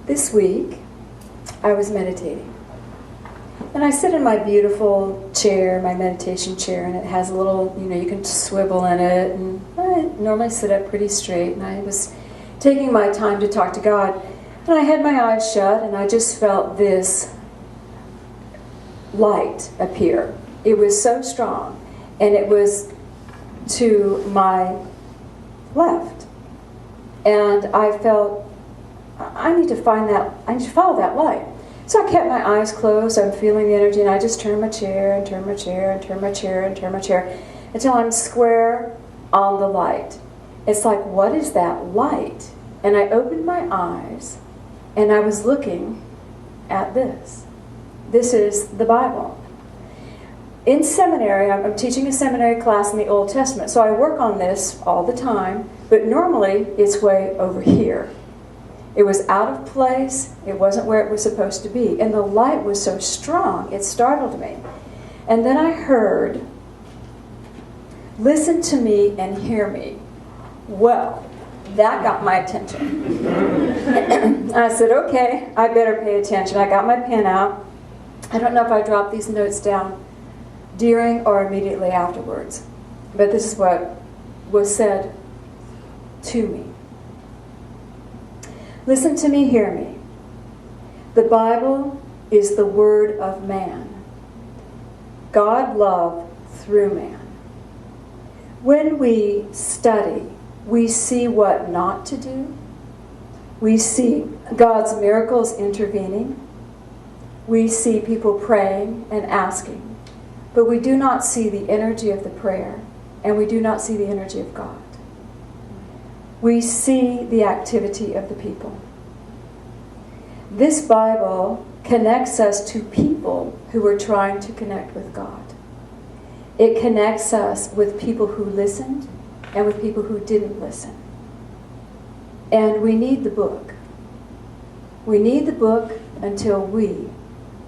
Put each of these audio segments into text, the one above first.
This week, I was meditating. And I sit in my beautiful chair, my meditation chair, and it has a little, you can swivel in it. And I normally sit up pretty straight. And I was taking my time to talk to God. And I had my eyes shut, and I just felt this light appear. It was so strong. And it was to my left. And I felt, I need to follow that light. So I kept my eyes closed. I'm feeling the energy, and I just turn my chair and turn my chair and turn my chair and turn my chair until I'm square on the light. It's like, what is that light? And I opened my eyes, and I was looking at this. This is the Bible. In seminary, I'm teaching a seminary class in the Old Testament, so I work on this all the time, but normally it's way over here. It was out of place. It wasn't where it was supposed to be. And the light was so strong, it startled me. And then I heard, "Listen to me and hear me." Well, that got my attention. I said, okay, I better pay attention. I got my pen out. I don't know if I dropped these notes down during or immediately afterwards, but this is what was said to me. Listen to me, hear me. The Bible is the word of man. God loved through man. When we study, we see what not to do. We see God's miracles intervening. We see people praying and asking. But we do not see the energy of the prayer, and we do not see the energy of God. We see the activity of the people. This Bible connects us to people who are trying to connect with God. It connects us with people who listened and with people who didn't listen. And we need the book. We need the book until we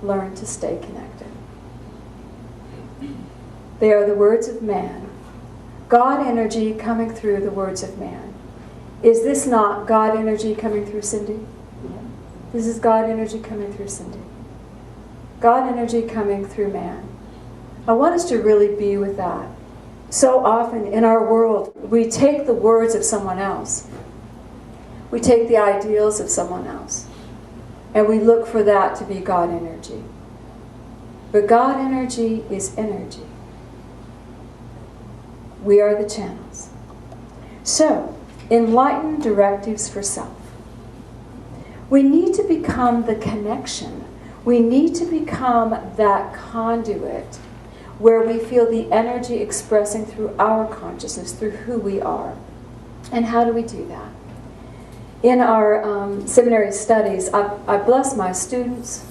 learn to stay connected. They are the words of man. God energy coming through the words of man. Is this not God energy coming through Cindy? This is God energy coming through Cindy. God energy coming through man. I want us to really be with that. So often in our world, we take the words of someone else. We take the ideals of someone else. And we look for that to be God energy. But God energy is energy. We are the channels. So, enlightened directives for self. We need to become the connection. We need to become that conduit where we feel the energy expressing through our consciousness, through who we are. And how do we do that? In our seminary studies, I bless my students.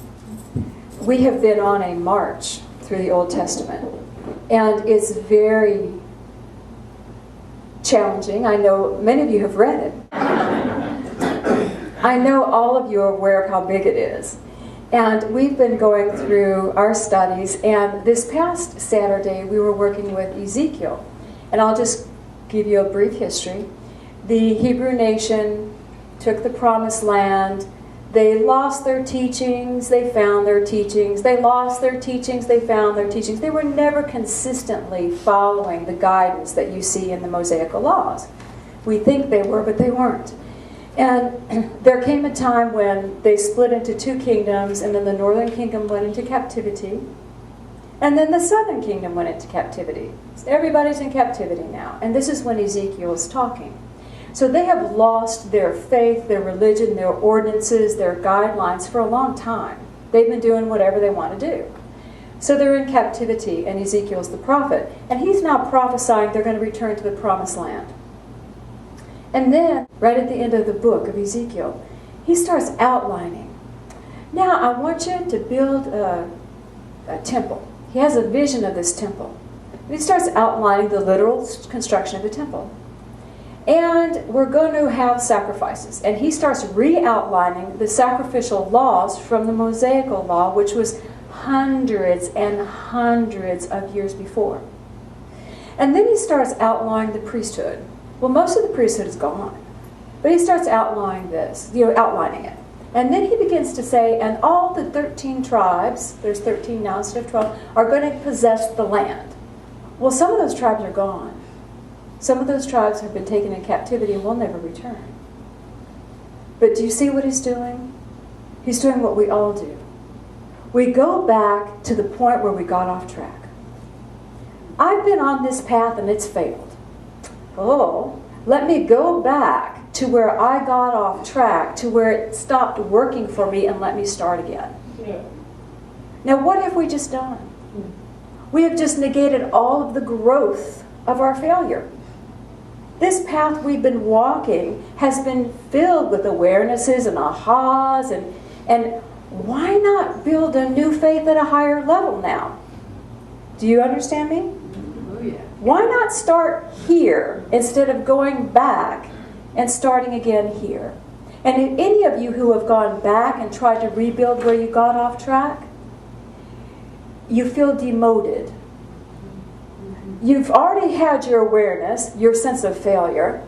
We have been on a march through the Old Testament. And it's very challenging. I know many of you have read it. I know all of you are aware of how big it is. And we've been going through our studies, and this past Saturday we were working with Ezekiel. And I'll just give you a brief history. The Hebrew nation took the promised land. They lost their teachings, they found their teachings. They lost their teachings, they found their teachings. They were never consistently following the guidance that you see in the Mosaical laws. We think they were, but they weren't. And there came a time when they split into two kingdoms, and then the northern kingdom went into captivity, and then the southern kingdom went into captivity. So everybody's in captivity now, and this is when Ezekiel is talking. So they have lost their faith, their religion, their ordinances, their guidelines for a long time. They've been doing whatever they want to do. So they're in captivity, and Ezekiel's the prophet, and he's now prophesying they're going to return to the promised land. And then, right at the end of the book of Ezekiel, he starts outlining. Now, I want you to build a temple. He has a vision of this temple. He starts outlining the literal construction of the temple. And we're going to have sacrifices. And he starts re-outlining the sacrificial laws from the Mosaical law, which was hundreds and hundreds of years before. And then he starts outlining the priesthood. Well, most of the priesthood is gone. But he starts outlining this, outlining it. And then he begins to say, and all the 13 tribes, there's 13 now instead of 12, are going to possess the land. Well, some of those tribes are gone. Some of those tribes have been taken in captivity and will never return. But do you see what he's doing? He's doing what we all do. We go back to the point where we got off track. I've been on this path and it's failed. Oh, let me go back to where I got off track, to where it stopped working for me, and let me start again. Yeah. Now, what have we just done? We have just negated all of the growth of our failure. This path we've been walking has been filled with awarenesses and ahas, and why not build a new faith at a higher level now? Do you understand me? Oh, yeah. Why not start here instead of going back and starting again here? And if any of you who have gone back and tried to rebuild where you got off track, you feel demoted. You've already had your awareness, your sense of failure,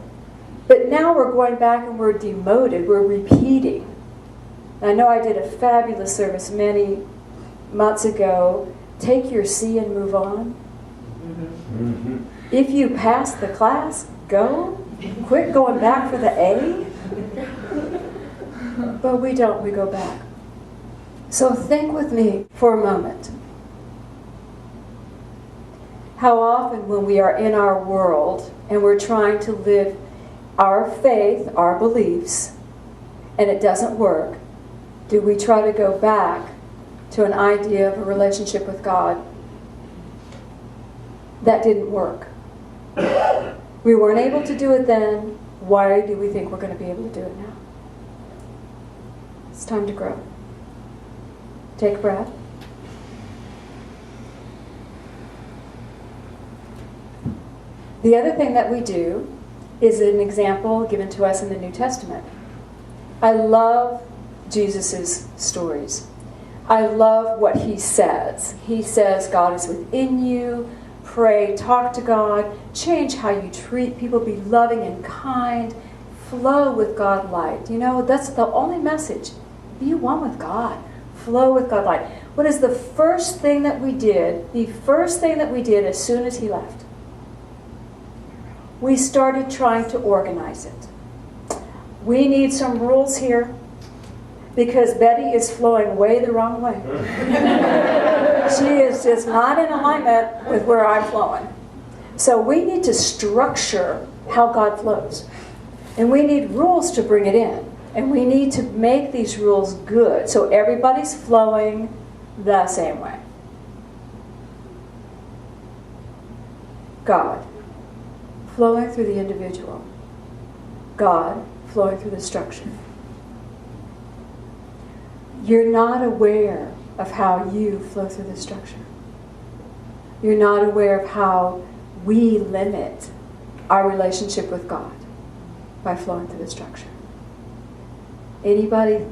but now we're going back and we're demoted, we're repeating. I know I did a fabulous service many months ago. Take your C and move on. Mm-hmm. If you pass the class, go. Quit going back for the A. But we don't, we go back. So think with me for a moment. How often when we are in our world and we're trying to live our faith, our beliefs, and it doesn't work, do we try to go back to an idea of a relationship with God? That didn't work. We weren't able to do it then. Why do we think we're going to be able to do it now? It's time to grow. Take a breath. The other thing that we do is an example given to us in the New Testament. I love Jesus' stories. I love what he says. He says God is within you. Pray, talk to God, change how you treat people, be loving and kind, flow with God light. You know, that's the only message. Be one with God. Flow with God light. What is the first thing that we did? The first thing that we did as soon as he left? We started trying to organize it. We need some rules here because Betty is flowing way the wrong way. She is just not in alignment with where I'm flowing. So we need to structure how God flows. And we need rules to bring it in. And we need to make these rules good so everybody's flowing the same way. God flowing through the individual. God flowing through the structure. You're not aware of how you flow through the structure. You're not aware of how we limit our relationship with God by flowing through the structure. Anybody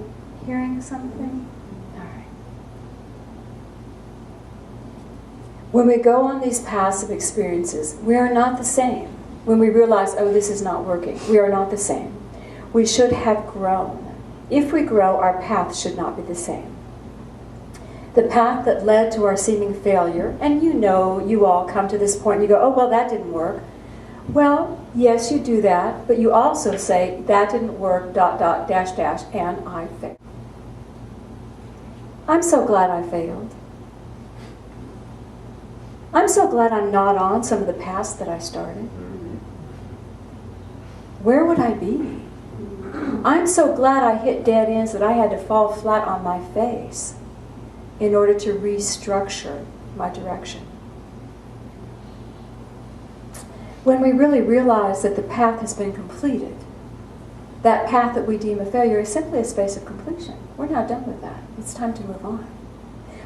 hearing something? All right. When we go on these paths of experiences, we are not the same. When we realize, oh, this is not working, we are not the same. We should have grown. If we grow, our path should not be the same. The path that led to our seeming failure, and you know, you all come to this point and you go, oh, well, that didn't work. Well, yes, you do that, but you also say, that didn't work, ... and I failed. I'm so glad I failed. I'm so glad I'm not on some of the paths that I started. Where would I be? I'm so glad I hit dead ends that I had to fall flat on my face in order to restructure my direction. When we really realize that the path has been completed, that path that we deem a failure is simply a space of completion. We're not done with that. It's time to move on.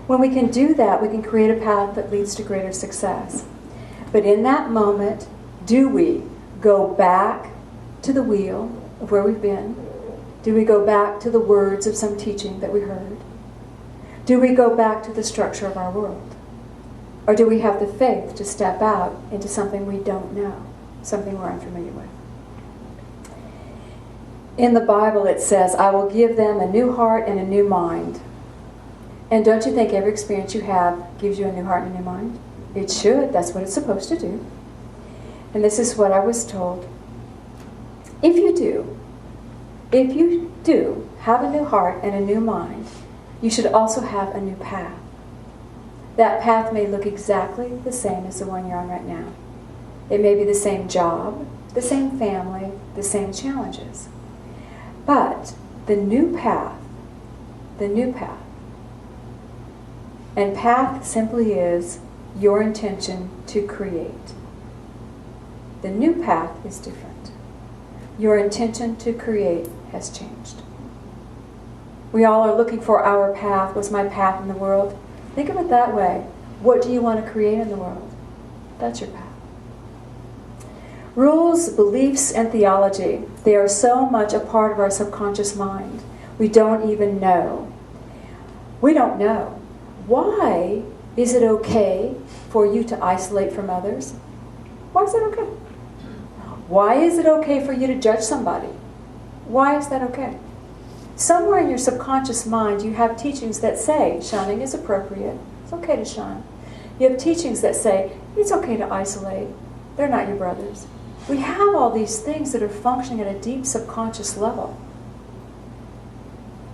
When we can do that, we can create a path that leads to greater success. But in that moment, do we go back to the wheel of where we've been? Do we go back to the words of some teaching that we heard? Do we go back to the structure of our world? Or do we have the faith to step out into something we don't know, something we're unfamiliar with? In the Bible it says, I will give them a new heart and a new mind. And don't you think every experience you have gives you a new heart and a new mind? It should. That's what it's supposed to do. And this is what I was told. If you do have a new heart and a new mind, you should also have a new path. That path may look exactly the same as the one you're on right now. It may be the same job, the same family, the same challenges. But the new path, and path simply is your intention to create. The new path is different. Your intention to create has changed. We all are looking for our path. What's my path in the world? Think of it that way. What do you want to create in the world? That's your path. Rules, beliefs, and theology, they are so much a part of our subconscious mind. We don't even know. We don't know. Why is it okay for you to isolate from others? Why is that okay? Why is it okay for you to judge somebody? Why is that okay? Somewhere in your subconscious mind you have teachings that say shunning is appropriate. It's okay to shun. You have teachings that say it's okay to isolate. They're not your brothers. We have all these things that are functioning at a deep subconscious level.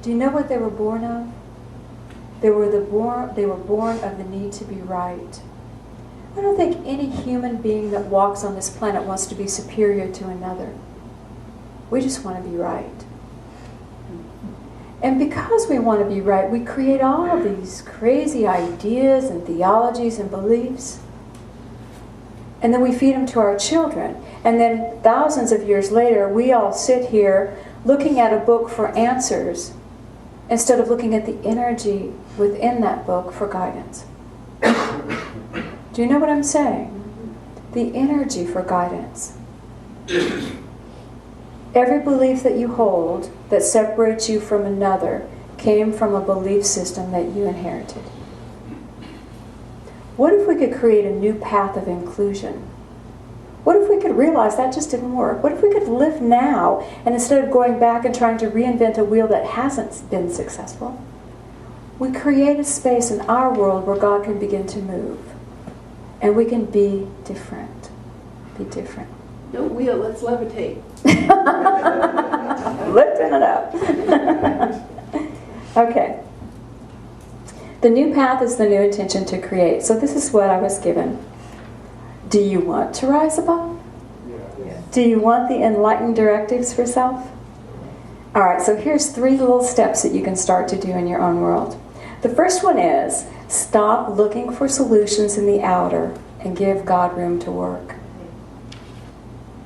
Do you know what they were born of? They were born of the need to be right. I don't think any human being that walks on this planet wants to be superior to another. We just want to be right. And because we want to be right, we create all of these crazy ideas and theologies and beliefs. And then we feed them to our children. And then thousands of years later, we all sit here looking at a book for answers instead of looking at the energy within that book for guidance. Do you know what I'm saying? The energy for guidance. Every belief that you hold that separates you from another came from a belief system that you inherited. What if we could create a new path of inclusion? What if we could realize that just didn't work? What if we could live now, and instead of going back and trying to reinvent a wheel that hasn't been successful, we create a space in our world where God can begin to move. And we can be different. Be different. No wheel, let's levitate. Lifting it up. Okay. The new path is the new intention to create. So this is what I was given. Do you want to rise above? Yes. Do you want the enlightened directives for self? All right, so here's 3 little steps that you can start to do in your own world. The first one is stop looking for solutions in the outer and give God room to work.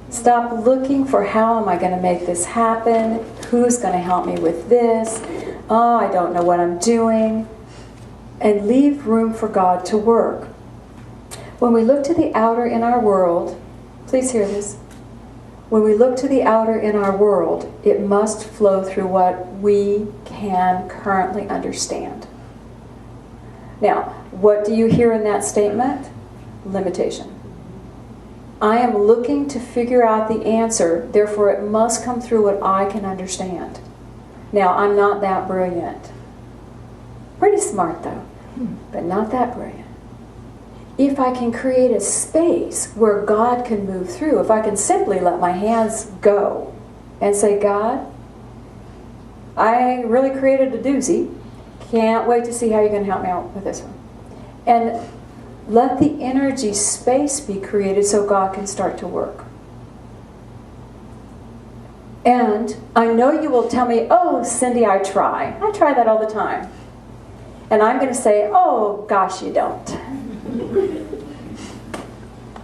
Stop looking for how am I going to make this happen? Who's going to help me with this? Oh, I don't know what I'm doing. And leave room for God to work. When we look to the outer in our world, please hear this. When we look to the outer in our world, it must flow through what we can currently understand. Now, what do you hear in that statement? Limitation. I am looking to figure out the answer, therefore it must come through what I can understand. Now, I'm not that brilliant. Pretty smart though, but not that brilliant. If I can create a space where God can move through, if I can simply let my hands go and say, God, I really created a doozy. Can't wait to see how you're going to help me out with this one. And let the energy space be created so God can start to work. And I know you will tell me, oh, Cindy, I try. I try that all the time. And I'm going to say, oh, gosh, you don't.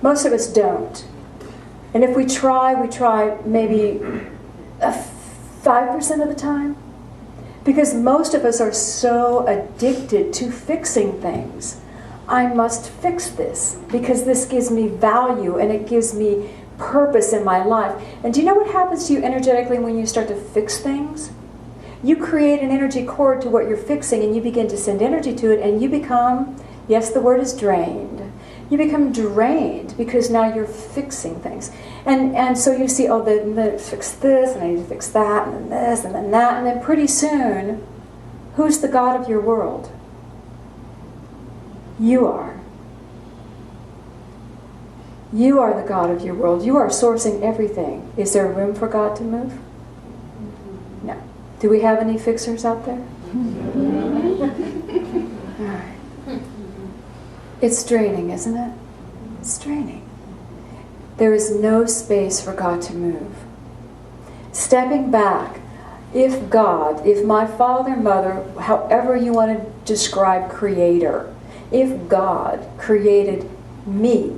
Most of us don't. And if we try maybe 5% of the time. Because most of us are so addicted to fixing things. I must fix this because this gives me value and it gives me purpose in my life. And do you know what happens to you energetically when you start to fix things? You create an energy cord to what you're fixing and you begin to send energy to it and you become, yes, the word is drained. You become drained because now you're fixing things. And so you see, oh, then fix this, and I need to fix that, and then this, and then that, and then pretty soon, who's the God of your world? You are. You are the God of your world. You are sourcing everything. Is there room for God to move? No. Do we have any fixers out there? All right. It's draining, isn't it? It's draining. There is no space for God to move. Stepping back, if God, if my father, mother, however you want to describe creator, if God created me,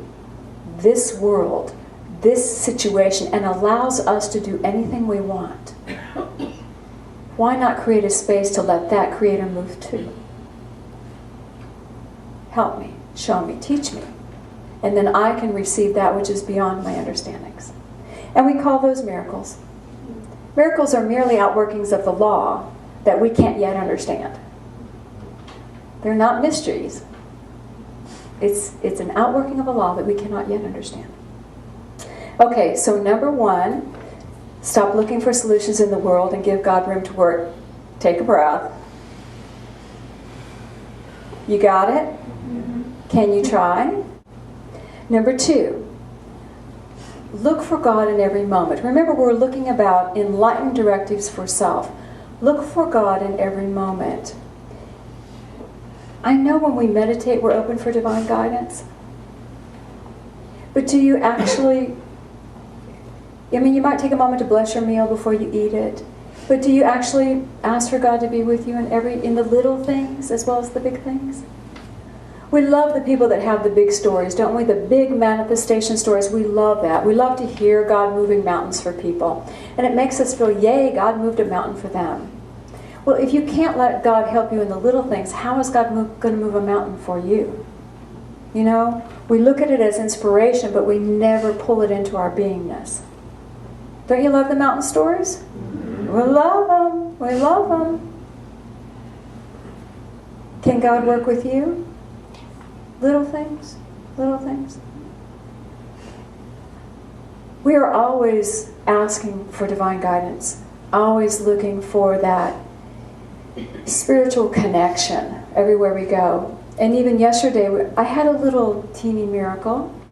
this world, this situation, and allows us to do anything we want, why not create a space to let that creator move too? Help me, show me, teach me. And then I can receive that which is beyond my understandings. And we call those miracles. Miracles are merely outworkings of the law that we can't yet understand. They're not mysteries. It's an outworking of a law that we cannot yet understand. Okay, so number one, stop looking for solutions in the world and give God room to work. Take a breath. You got it? Can you try? Number two, look for God in every moment. Remember, we're looking about enlightened directives for self. Look for God in every moment. I know when we meditate, we're open for divine guidance. But do you actually, I mean, you might take a moment to bless your meal before you eat it. But do you actually ask for God to be with you in the little things as well as the big things? We love the people that have the big stories, don't we? The big manifestation stories, we love that. We love to hear God moving mountains for people. And it makes us feel, yay, God moved a mountain for them. Well, if you can't let God help you in the little things, how is God going to move a mountain for you? You know, we look at it as inspiration, but we never pull it into our beingness. Don't you love the mountain stories? We love them. We love them. Can God work with you? Little things. Little things. We are always asking for divine guidance. Always looking for that spiritual connection everywhere we go. And even yesterday, I had a little teeny miracle.